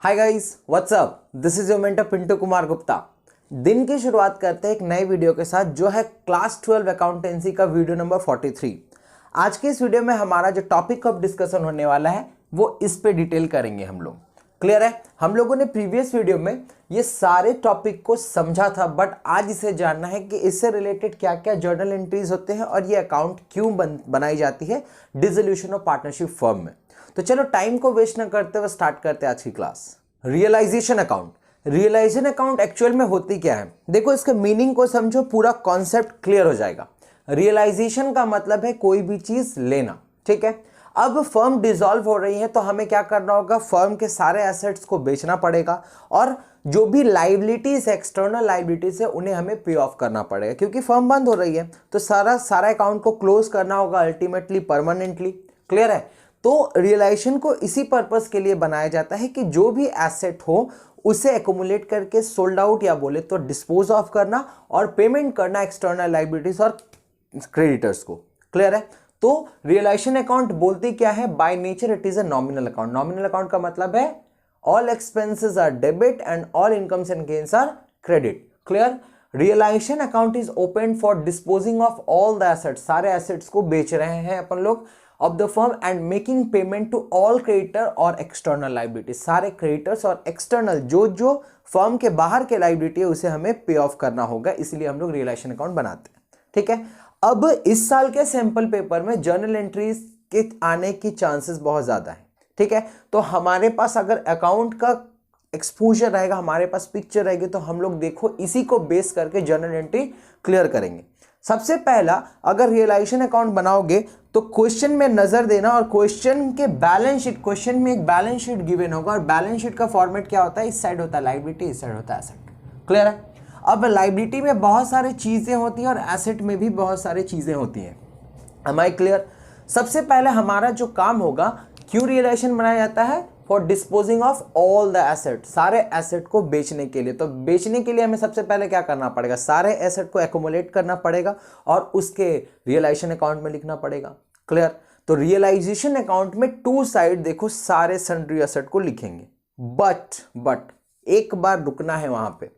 Hi guys, what's up. This is your mentor Pintu Kumar Gupta. दिन की शुरुआत करते हैं एक नए वीडियो के साथ जो है क्लास 12 अकाउंटेंसी का वीडियो नंबर 43। आज के इस वीडियो में हमारा जो टॉपिक ऑफ डिस्कशन होने वाला है वो इस पे डिटेल करेंगे हम लोग। क्लियर है? हम लोगों ने प्रीवियस वीडियो में ये सारे टॉपिक को समझा था, बट आज इसे जानना है कि इससे रिलेटेड क्या क्या जर्नल एंट्रीज होते हैं और ये अकाउंट क्यों बनाई जाती है डिसोल्यूशन ऑफ पार्टनरशिप फर्म में। तो चलो टाइम को वेस्ट न करते हुए स्टार्ट करते हैं आज की class. Realisation account. Realisation account actual में होती क्या है, देखो इसके मीनिंग को समझो, पूरा कॉन्सेप्ट क्लियर हो जाएगा। रियलाइजेशन का मतलब है कोई भी चीज लेना, ठीक है। अब फर्म डिसॉल्व हो रही है तो हमें क्या करना होगा, फर्म के सारे एसेट्स को बेचना पड़ेगा और जो भी लाइबिलिटीज, एक्सटर्नल लाइबिलिटीज है, उन्हें हमें पे ऑफ करना पड़ेगा क्योंकि फर्म बंद हो रही है। तो सारा अकाउंट को क्लोज करना होगा अल्टीमेटली, परमानेंटली। क्लियर है? तो रियलाइजेशन को इसी पर्पस के लिए बनाया जाता है कि जो भी एसेट हो उसे एक्युमुलेट करके सोल्ड आउट या बोले तो डिस्पोज ऑफ करना और पेमेंट करना एक्सटर्नल लाइबिलिटीज और क्रेडिटर्स को। क्लियर है? तो रियलाइजेशन अकाउंट बोलती क्या है, by nature it is a nominal account. Nominal account का मतलब है all expenses are debit and all incomes and gains are credit. Clear? Realisation account is open for disposing of all the assets. सारे assets को बेच रहे हैं अपन लोग of the firm and making payment to all creditor और external liabilities. सारे creditors और एक्सटर्नल जो फर्म के बाहर के लाइबिलिटी है उसे हमें पे ऑफ करना होगा, इसलिए हम लोग रियलाइजेशन अकाउंट बनाते हैं। ठीक है। अब इस साल के सैंपल पेपर में जर्नल एंट्रीज के आने की चांसेस बहुत ज्यादा है। ठीक है। तो हमारे पास अगर अकाउंट का एक्सपोजर रहेगा, हमारे पास पिक्चर रहेगी, तो हम लोग देखो इसी को बेस करके जर्नल एंट्री क्लियर करेंगे। सबसे पहला, अगर रियलाइजेशन अकाउंट बनाओगे तो क्वेश्चन में नजर देना और क्वेश्चन के बैलेंस शीट, क्वेश्चन में एक बैलेंस शीट गिवन होगा और बैलेंस शीट का फॉर्मेट क्या होता है, इस साइड होता है लाइबिलिटी, इस साइड होता है एसेट। क्लियर है? अब लाइबिलिटी में बहुत सारी चीजें होती हैं और एसेट में भी बहुत सारी चीजें होती हैं। Am I clear? सबसे पहले हमारा जो काम होगा, क्यों रियलाइजेशन बनाया जाता है, for disposing of all the asset, सारे एसेट को बेचने के लिए। तो बेचने के लिए हमें सबसे पहले क्या करना पड़ेगा, सारे एसेट को एक्युमुलेट करना पड़ेगा और उसके रियलाइजेशन अकाउंट में लिखना पड़ेगा। क्लियर? तो रियलाइजेशन अकाउंट में टू साइड देखो, सारे सन्ड्री एसेट को लिखेंगे, बट एक बार रुकना है वहां पे।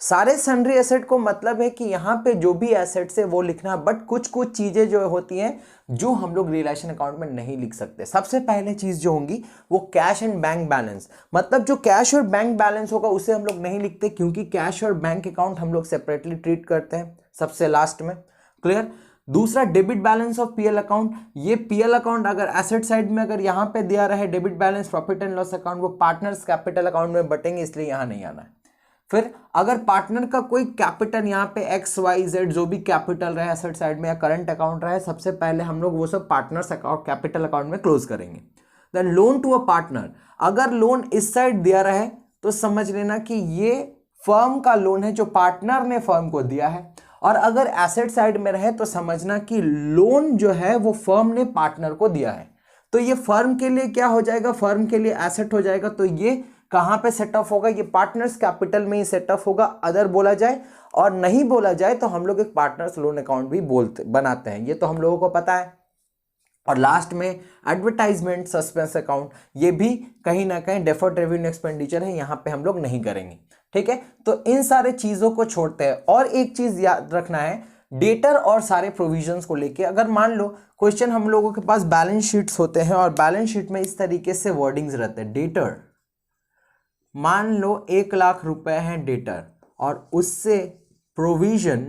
सारे सन्ड्री एसेट को मतलब है कि यहां पे जो भी एसेट्स है वो लिखना, बट कुछ चीजें जो होती हैं जो हम लोग रियलाइजेशन अकाउंट में नहीं लिख सकते। सबसे पहले चीज जो होंगी वो कैश एंड बैंक बैलेंस, मतलब जो कैश और बैंक बैलेंस होगा उसे हम लोग नहीं लिखते क्योंकि कैश और बैंक अकाउंट हम लोग सेपरेटली ट्रीट करते हैं सबसे लास्ट में। क्लियर? दूसरा, debit balance of PL account. ये पीएल अकाउंट अगर एसेट साइड में अगर यहां पे दिया रहे debit balance, profit and loss account, वो पार्टनर्स कैपिटल अकाउंट में बटेंगे, इसलिए यहां नहीं आना है। फिर अगर पार्टनर का कोई कैपिटल यहाँ पे एक्स वाई जेड जो भी कैपिटल रहे एसेट साइड में या करंट अकाउंट रहे, सबसे पहले हम लोग वो सब पार्टनर्स अकाउंट, कैपिटल अकाउंट में क्लोज करेंगे। Then loan to a partner, अगर लोन इस साइड दिया रहे तो समझ लेना कि ये फर्म का लोन है जो पार्टनर ने फर्म को दिया है, और अगर एसेट साइड में रहे तो समझना कि लोन जो है वो फर्म ने पार्टनर को दिया है। तो ये फर्म के लिए क्या हो जाएगा, फर्म के लिए एसेट हो जाएगा। तो ये कहां पे सेट ऑफ होगा, ये पार्टनर्स कैपिटल में ही सेट ऑफ होगा, अदर बोला जाए और नहीं बोला जाए तो हम लोग एक पार्टनर्स लोन अकाउंट भी बनाते हैं, ये तो हम लोगों को पता है। और लास्ट में एडवर्टाइजमेंट सस्पेंस अकाउंट, ये भी कहीं ना कहीं डेफर्ड रेवेन्यू एक्सपेंडिचर है, यहां पे हम लोग नहीं करेंगे। ठीक है। तो इन सारे चीजों को छोड़ते हैं। और एक चीज याद रखना है, डेटर और सारे प्रोविजंस को लेके, अगर मान लो क्वेश्चन हम लोगों के पास बैलेंस शीट्स होते हैं और बैलेंस शीट में इस तरीके से वर्डिंग्स रहते हैं, डेटर, मान लो 1,00,000 रुपए है डेटर और उससे प्रोविजन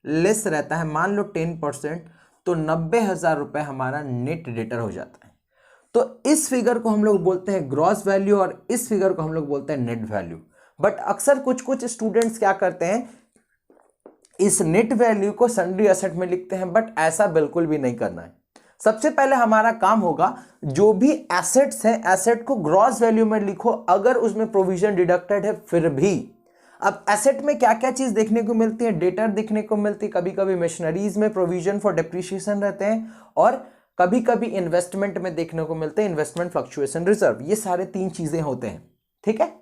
लेस रहता है, मान लो 10%, तो 90,000 रुपए हमारा नेट डेटर हो जाता है। तो इस फिगर को हम लोग बोलते हैं ग्रॉस वैल्यू और इस फिगर को हम लोग बोलते हैं नेट वैल्यू। बट अक्सर कुछ स्टूडेंट्स क्या करते हैं, इस नेट वैल्यू को सन्ड्री एसेट में लिखते हैं, बट ऐसा बिल्कुल भी नहीं करना है। सबसे पहले हमारा काम होगा, जो भी एसेट्स हैं एसेट को ग्रॉस वैल्यू में लिखो, अगर उसमें प्रोविजन डिडक्टेड है फिर भी। अब एसेट में क्या क्या चीज देखने को मिलती है, डेटर देखने को मिलती है, कभी कभी मशीनरीज में प्रोविजन फॉर डेप्रिसिएशन रहते हैं और कभी कभी इन्वेस्टमेंट में देखने को मिलते हैं इन्वेस्टमेंट फ्लक्चुएशन रिजर्व, ये सारे 3 चीजें होते हैं। ठीक है।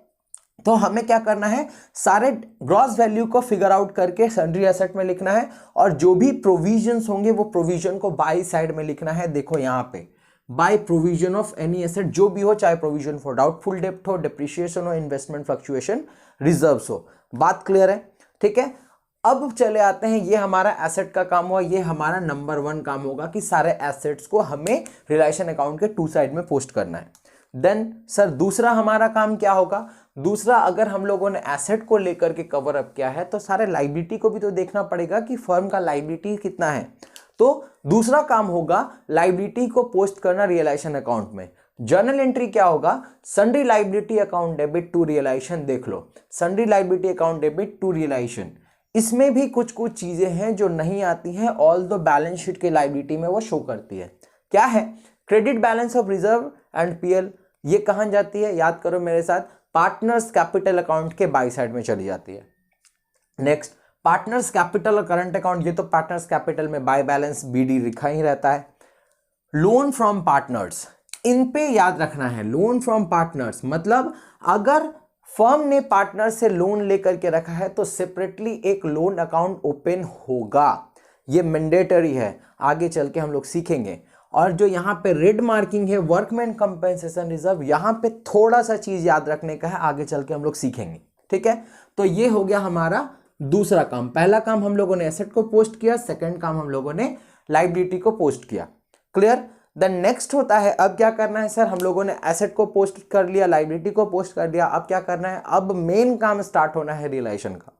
तो हमें क्या करना है, सारे ग्रॉस वैल्यू को फिगर आउट करके सन्ड्री एसेट में लिखना है और जो भी प्रोविजंस होंगे वो प्रोविजन को बाई साइड में लिखना है। देखो यहाँ पे by provision of any asset, जो भी हो, चाहे प्रोविजन फॉर डाउटफुल डेप्ट हो, डिप्रिसिएशन हो, इन्वेस्टमेंट फ्लक्चुएशन, रिजर्व्स हो। बात क्लियर है? ठीक है। अब चले आते हैं, ये हमारा एसेट का काम हुआ, ये हमारा नंबर 1 काम होगा कि सारे एसेट्स को हमें रिलेशन अकाउंट के 2 साइड में पोस्ट करना है। देन सर दूसरा हमारा काम क्या होगा? दूसरा, अगर हम लोगों ने एसेट को लेकर के कवर अप किया है तो सारे लाइबिलिटी को भी तो देखना पड़ेगा कि फर्म का लाइबिलिटी कितना है। तो दूसरा काम होगा लाइबिलिटी को पोस्ट करना रियलाइजेशन अकाउंट में। जर्नल एंट्री क्या होगा? Sundry liability account debit to realisation. देख लो, sundry liability account debit to realisation, इसमें भी कुछ कुछ चीजें हैं जो नहीं आती हैं, ऑल दो बैलेंस शीट के लाइबिलिटी में वो शो करती है। क्या है? Credit balance of reserve and PL, ये कहां जाती है? याद करो मेरे साथ, पार्टनर्स कैपिटल अकाउंट के बाई साइड में चली जाती है। नेक्स्ट, पार्टनर्स कैपिटल और करंट अकाउंट, ये तो पार्टनर्स कैपिटल में बाय बैलेंस बीडी लिखा ही रहता है। लोन फ्रॉम पार्टनर्स, इन पे याद रखना है, लोन फ्रॉम पार्टनर्स मतलब अगर फर्म ने पार्टनर से लोन लेकर के रखा है तो सेपरेटली एक लोन अकाउंट ओपन होगा, ये मैंडेटरी है, आगे चल के हम लोग सीखेंगे। और जो यहाँ पे रेड मार्किंग है वर्कमैन कंपेंसेशन रिजर्व, यहाँ पे थोड़ा सा चीज याद रखने का है, आगे चल के हम लोग सीखेंगे। ठीक है, तो ये हो गया हमारा दूसरा काम। पहला काम हम लोगों ने एसेट को पोस्ट किया, सेकंड काम हम लोगों ने लाइबिलिटी को पोस्ट किया। क्लियर? देन नेक्स्ट होता है, अब क्या करना है सर? हम लोगों ने एसेट को पोस्ट कर लिया, लाइबिलिटी को पोस्ट कर दिया, अब क्या करना है? अब मेन काम स्टार्ट होना है रियलाइजेशन का।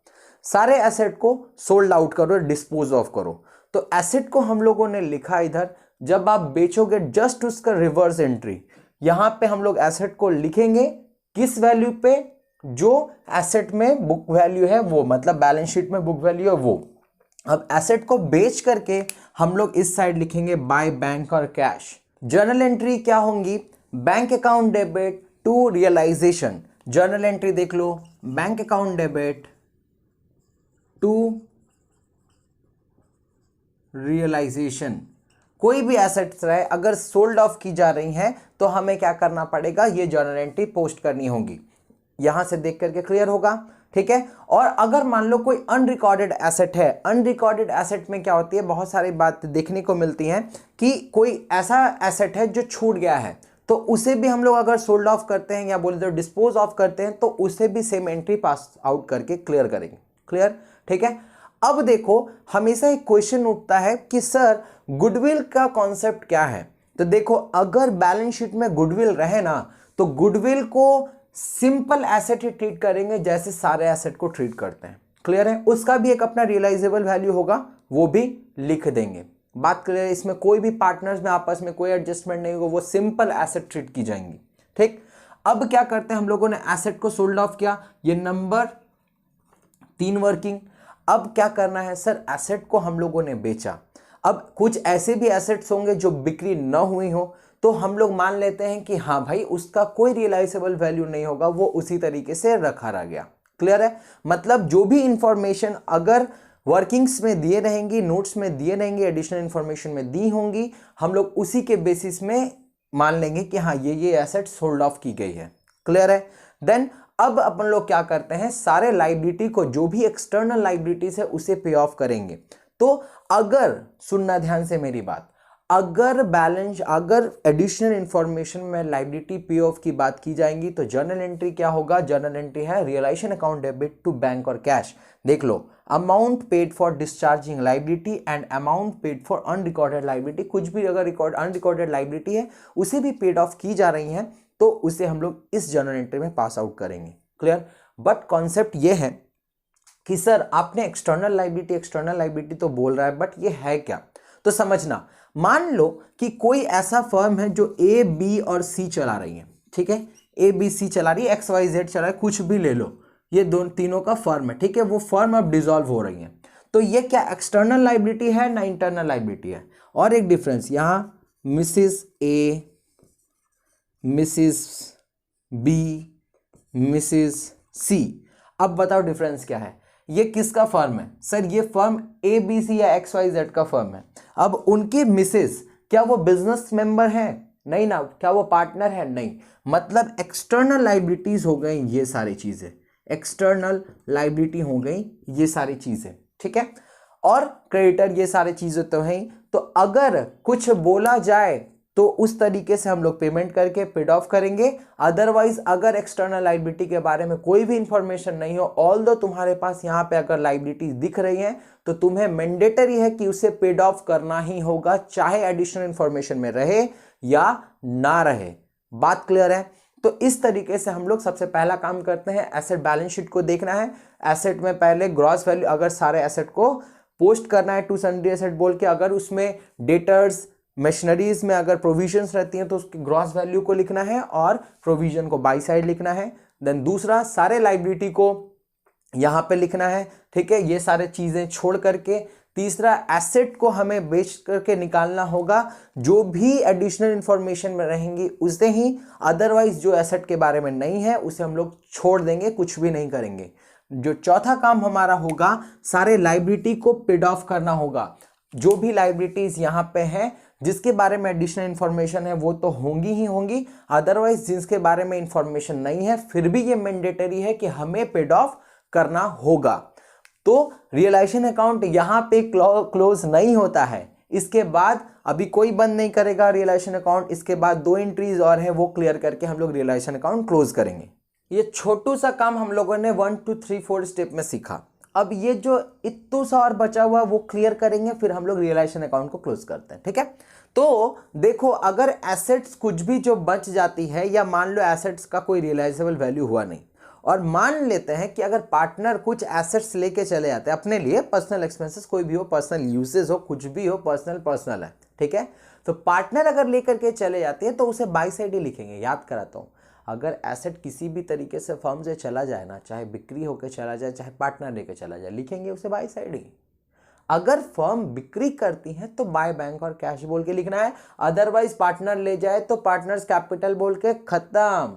सारे एसेट को सोल्ड आउट करो, डिस्पोज ऑफ करो। तो एसेट को हम लोगों ने लिखा इधर, जब आप बेचोगे जस्ट उसका रिवर्स एंट्री, यहां पे हम लोग एसेट को लिखेंगे किस वैल्यू पे? जो एसेट में बुक वैल्यू है वो, मतलब बैलेंस शीट में बुक वैल्यू है वो। अब एसेट को बेच करके हम लोग इस साइड लिखेंगे बाय बैंक और कैश। जर्नल एंट्री क्या होंगी? Bank account debit to realisation. Journal entry देख लो, bank account debit to realisation. कोई भी एसेट्स रहे अगर सोल्ड ऑफ की जा रही हैं तो हमें क्या करना पड़ेगा? ये जर्नल एंट्री पोस्ट करनी होगी। यहां से देख करके क्लियर होगा? ठीक है। और अगर मान लो कोई अनरिकॉर्डेड एसेट है, अनरिकॉर्डेड एसेट में क्या होती है, बहुत सारी बात देखने को मिलती हैं कि कोई ऐसा एसेट है जो छूट गया है, तो उसे भी हम लोग अगर सोल्ड ऑफ करते हैं या बोले तो डिस्पोज ऑफ करते हैं तो उसे भी सेम एंट्री पास आउट करके क्लियर करेंगे। क्लियर? ठीक है। अब देखो, हमेशा एक क्वेश्चन उठता है कि सर गुडविल का कॉन्सेप्ट क्या है? तो देखो, अगर बैलेंस शीट में गुडविल रहे ना तो गुडविल को सिंपल एसेट ही ट्रीट करेंगे जैसे सारे एसेट को ट्रीट करते हैं। क्लियर है? उसका भी एक अपना रियलाइजेबल वैल्यू होगा, वो भी लिख देंगे। बात क्लियर है? इसमें कोई भी पार्टनर्स में आपस में कोई एडजस्टमेंट नहीं होगा, वो सिंपल एसेट ट्रीट की जाएंगी। ठीक। अब क्या करते हैं, हम लोगों ने एसेट को सोल्ड ऑफ किया, ये नंबर 3 वर्किंग। अब क्या करना है सर? एसेट को हम लोगों ने बेचा। अब कुछ ऐसे भी एसेट्स होंगे जो बिक्री न हुई हो, तो हम लोग मान लेते हैं कि हाँ भाई उसका कोई रियलाइजेबल वैल्यू नहीं होगा, वो उसी तरीके से रखा रह गया। क्लियर है? मतलब जो भी इंफॉर्मेशन अगर वर्किंग्स में दिए रहेंगी, नोट्स में दिए रहेंगे, एडिशनल इंफॉर्मेशन में दी होंगी, हम लोग उसी के बेसिस में मान लेंगे कि हाँ ये एसेट सोल्ड ऑफ की गई है। क्लियर है? देन अब अपन लोग क्या करते हैं, सारे लाइबिलिटी को, जो भी एक्सटर्नल लाइबिलिटीज है उसे पे ऑफ करेंगे। तो अगर, सुनना ध्यान से मेरी बात, अगर एडिशनल इंफॉर्मेशन में लाइबिलिटी पे ऑफ की बात की जाएंगी तो जर्नल एंट्री क्या होगा? जर्नल एंट्री है realisation account debit to bank और कैश। देख लो, amount paid for discharging liability and amount paid for unrecorded liability. कुछ भी अगर अनरिकॉर्डेड लाइबिलिटी है उसे भी पेड ऑफ की जा रही है तो उसे हम लोग इस जर्नल एंट्री में पास आउट करेंगे। क्लियर? बट कॉन्सेप्ट ये है कि सर आपने एक्सटर्नल लाइबिलिटी तो बोल रहा है, बट ये है क्या? तो समझना, मान लो कि कोई ऐसा फर्म है जो ए, बी और सी चला रही है। ठीक है, ए, बी, सी चला रही है, XYZ चला रहा है, कुछ भी ले लो, ये तीनों का फर्म है। ठीक है, वो फर्म अब डिसॉल्व हो रही है, तो ये क्या एक्सटर्नल लाइबिलिटी है ना इंटरनल लाइबिलिटी है? और एक डिफरेंस, यहां मिसिस ए, मिसिस बी, मिसिस सी। अब बताओ डिफरेंस क्या है? ये किसका फर्म है सर? ये फर्म ABC या XYZ का फर्म है। अब उनके मिसेस, क्या वो बिजनेस मेंबर है? नहीं ना। क्या वो पार्टनर है? नहीं। मतलब एक्सटर्नल लाइबिलिटीज हो गई ये सारी चीजें, एक्सटर्नल लाइबिलिटी हो गई ये सारी चीजें। ठीक है, और क्रेडिटर, ये सारी चीजें तो हैं। तो अगर कुछ बोला जाए तो उस तरीके से हम लोग पेमेंट करके पेड ऑफ करेंगे। अदरवाइज अगर एक्सटर्नल लायबिलिटी के बारे में कोई भी इंफॉर्मेशन नहीं हो, ऑल्दो तुम्हारे पास यहाँ पे अगर लायबिलिटी दिख रही है तो तुम्हें मैंडेटरी है कि उसे पेड ऑफ करना ही होगा, चाहे एडिशनल इंफॉर्मेशन में रहे या ना रहे। बात क्लियर है? तो इस तरीके से हम लोग सबसे पहला काम करते हैं, एसेट बैलेंस शीट को देखना है। एसेट में पहले ग्रॉस वैल्यू, अगर सारे एसेट को पोस्ट करना है टू सन्ड्री एसेट बोल के, अगर उसमें डेटर्स मशीनरीज में अगर प्रोविजंस रहती हैं तो उसकी ग्रॉस वैल्यू को लिखना है और प्रोविजन को बाई साइड लिखना है। देन दूसरा, सारे लायबिलिटी को यहां पे लिखना है, ठीक है, ये सारे चीजें छोड़ करके। तीसरा, एसेट को हमें बेच करके निकालना होगा, जो भी एडिशनल इंफॉर्मेशन में रहेंगी उसे ही, अदरवाइज जो एसेट के बारे में नहीं है उसे हम लोग छोड़ देंगे, कुछ भी नहीं करेंगे। जो चौथा काम हमारा होगा, सारे लायबिलिटी को पेड ऑफ करना होगा। जो भी लायबिलिटीज यहाँ पे हैं जिसके बारे में एडिशनल इंफॉर्मेशन है वो तो होंगी ही होंगी, अदरवाइज जिसके बारे में इंफॉर्मेशन नहीं है फिर भी ये मैंडेटरी है कि हमें पेड ऑफ करना होगा। तो रियलाइजेशन अकाउंट यहाँ पे क्लोज नहीं होता है, इसके बाद अभी कोई बंद नहीं करेगा रियलाइजेशन अकाउंट, इसके बाद 2 एंट्रीज और है वो क्लियर करके हम लोग रियलाइजेशन अकाउंट क्लोज करेंगे। ये छोटू सा काम हम लोगों ने 1 2 3 4 स्टेप में सीखा। अब ये जो इतना सा और बचा हुआ वो क्लियर करेंगे, फिर हम लोग रियलाइजेशन अकाउंट को क्लोज करते हैं, ठीक है। तो देखो, अगर एसेट्स कुछ भी जो बच जाती है, या मान लो एसेट्स का कोई रियलाइजेबल वैल्यू हुआ नहीं, और मान लेते हैं कि अगर पार्टनर कुछ एसेट्स लेके चले जाते हैं अपने लिए, पर्सनल एक्सपेंसेस कोई भी हो, पर्सनल यूसेज हो, कुछ भी हो, पर्सनल है, ठीक है। तो पार्टनर अगर लेकर के चले जाते हैं तो उसे बाई साइड ही लिखेंगे। याद कराता हूं, अगर एसेट किसी भी तरीके से फर्म से चला जाए ना, चाहे बिक्री होकर चला जाए, चाहे पार्टनर लेकर चला जाए, लिखेंगे उसे बाई साइड ही। अगर फर्म बिक्री करती है तो बाय बैंक और कैश बोल के लिखना है, अदरवाइज पार्टनर ले जाए तो पार्टनर्स कैपिटल बोल के खत्म।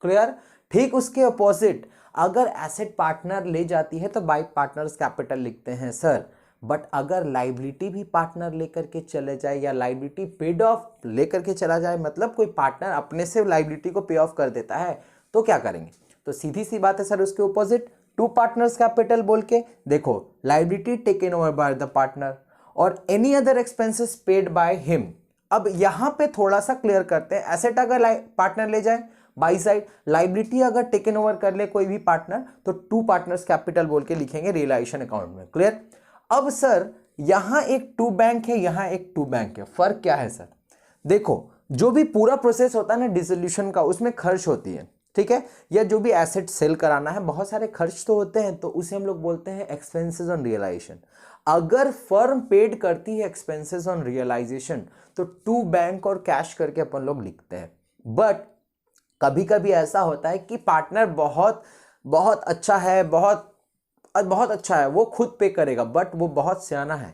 क्लियर? ठीक उसके अपोजिट, अगर एसेट पार्टनर ले जाती है तो बाय पार्टनर्स कैपिटल लिखते हैं सर, बट अगर लायबिलिटी भी पार्टनर लेकर के चले जाए या लायबिलिटी पेड ऑफ लेकर के चला जाए, मतलब कोई पार्टनर अपने से लायबिलिटी को पे ऑफ कर देता है, तो क्या करेंगे? तो सीधी सी बात है सर, उसके अपोजिट टू पार्टनर्स कैपिटल बोल के देखो, liability taken over by the partner और any other expenses paid by him. अब यहां पे थोड़ा सा क्लियर करते हैं, एसेट अगर पार्टनर ले जाए बाई साइड, लायबिलिटी अगर टेकन ओवर कर ले कोई भी पार्टनर तो टू पार्टनर्स कैपिटल बोल के लिखेंगे रियलाइजेशन अकाउंट में। क्लियर? अब सर यहां एक टू बैंक है, यहां एक टू बैंक है, फर्क क्या है सर? देखो, जो भी पूरा प्रोसेस होता है ना डिसोल्यूशन का, उसमें खर्च होती है, ठीक है, या जो भी एसेट सेल कराना है बहुत सारे खर्च तो होते हैं, तो उसे हम लोग बोलते हैं एक्सपेंसेस ऑन रियलाइजेशन। अगर फर्म पेड करती है एक्सपेंसेस ऑन रियलाइजेशन तो टू बैंक और कैश करके अपन लोग लिखते हैं। बट कभी कभी ऐसा होता है कि पार्टनर बहुत बहुत अच्छा है, बहुत अच्छा है, वो खुद पे करेगा, बट वो बहुत सियाना है,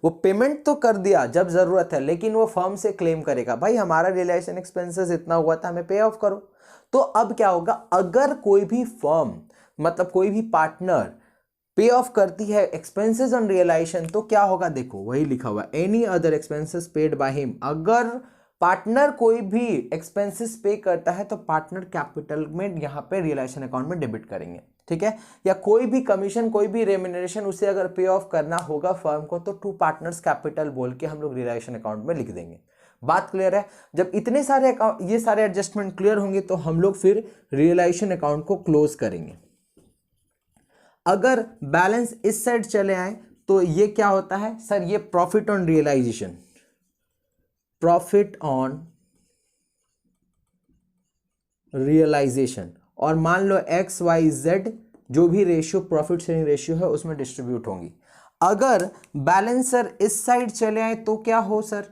वो पेमेंट तो कर दिया जब जरूरत है, लेकिन वो फर्म से क्लेम करेगा, भाई हमारा रियलाइजेशन एक्सपेंसेस इतना हुआ था, हमें पे ऑफ करो। तो अब क्या होगा, अगर कोई भी फर्म, मतलब कोई भी पार्टनर पे ऑफ करती है एक्सपेंसेस ऑन रियलाइजेशन, तो क्या होगा? देखो वही लिखा हुआ, any other expenses paid by him. अगर पार्टनर कोई भी एक्सपेंसेस पे करता है तो पार्टनर कैपिटल में यहाँ पे रियलाइजेशन अकाउंट में डेबिट करेंगे, ठीक है। या कोई भी कमीशन, कोई भी रेम्यूनरेशन उसे अगर पे ऑफ करना होगा फर्म को तो टू पार्टनर्स कैपिटल बोल के हम लोग रियलाइजेशन अकाउंट में लिख देंगे। बात क्लियर है? जब इतने सारे अकाउंट, ये सारे एडजस्टमेंट क्लियर होंगे तो हम लोग फिर रियलाइजेशन अकाउंट को क्लोज करेंगे। अगर बैलेंस इस साइड चले आए तो ये क्या होता है सर? ये profit on realisation, profit on realisation, और मान लो एक्स वाई जेड जो भी रेशियो प्रॉफिट शेयरिंग रेशियो है उसमें डिस्ट्रीब्यूट होंगी। अगर बैलेंस सर इस साइड चले आए तो क्या हो सर?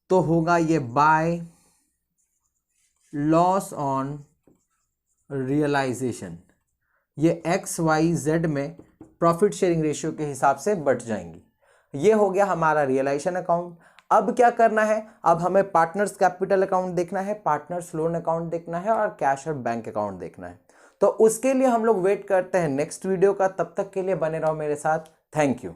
तो होगा ये बाय लॉस ऑन रियलाइजेशन, ये एक्स वाई जेड में प्रॉफिट शेयरिंग रेशियो के हिसाब से बट जाएंगी। ये हो गया हमारा रियलाइजेशन अकाउंट। अब क्या करना है? अब हमें पार्टनर्स कैपिटल अकाउंट देखना है, पार्टनर्स लोन अकाउंट देखना है और कैश और बैंक अकाउंट देखना है। तो उसके लिए हम लोग वेट करते हैं नेक्स्ट वीडियो का, तब तक के लिए बने रहो मेरे साथ। Thank you.